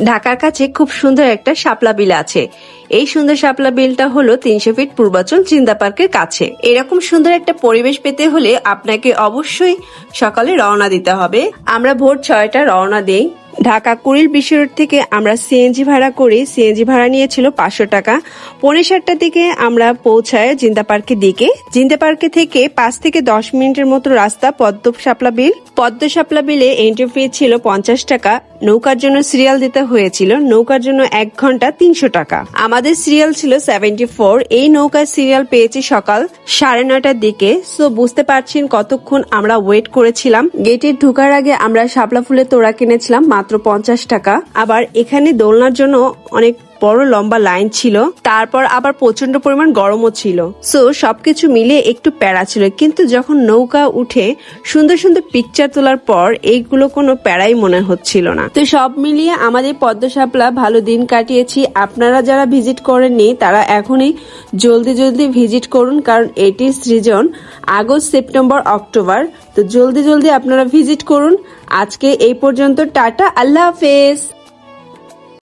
ঢাকার কাছে খুব সুন্দর একটা শাপলা বিল আছে। এই সুন্দর শাপলা বিলটা হলো 300 ফিট পূর্বাচল জিন্দা পার্কের কাছে। এরকম সুন্দর একটা পরিবেশ পেতে হলে আপনাকে অবশ্যই সকালে রওনা দিতে হবে। আমরা ভোর 6টা রওনা দেই। ঢাকা কুড়িল বিশ্ব রোড থেকে আমরা সিএনজি ভাড়া করি। সিএনজি ভাড়া নিয়েছিল 500 টাকা। 6:45টার দিকে আমরা পৌঁছাই জিন্দা পার্কের দিকে। জিন্দা পার্কে থেকে 5 থেকে 10 মিনিটের মতো রাস্তা পদ্ম শাপলা বিল। পদ্ম শাপলা বিলে এন্ট্রি ফি ছিল 50 টাকা। নৌকার জন্য সিরিয়াল দিতে হয়েছিল। নৌকার জন্য 1 ঘন্টা 300 টাকা। আমাদের সিরিয়াল ছিল 74। এই নৌকার সিরিয়াল পেয়েছি সকাল 9:30টার দিকে। সো বুঝতে পারছেন কতক্ষণ আমরা ওয়েট করেছিলাম। গেটে ঢোকার আগে আমরা শাপলা ফুলের তোড়া কিনেছিলাম মাত্র 50 টাকা। আবার এখানে দোলনার জন্য অনেক বড় লম্বা লাইন ছিল। তারপর আবার প্রচন্ড পরিমাণ গরমও ছিল। সো সবকিছু মিলে একটু প্যারা ছিল, কিন্তু যখন নৌকা উঠে সুন্দর সুন্দর পিকচার তোলার পর এইগুলো কোনো প্যারাই মনে হচ্ছিল না। তো সব মিলিয়ে আমাদের পদ্ম শাপলা ভালো দিন কাটিয়েছি। আপনারা যারা ভিজিট করেননি তারা এখনই জলদি জলদি ভিজিট করুন, কারণ এটির সিজন আগস্ট, সেপ্টেম্বর, অক্টোবর। তো জলদি জলদি আপনারা ভিজিট করুন। আজকে এই পর্যন্ত, টাটা, আল্লাহ হাফেজ।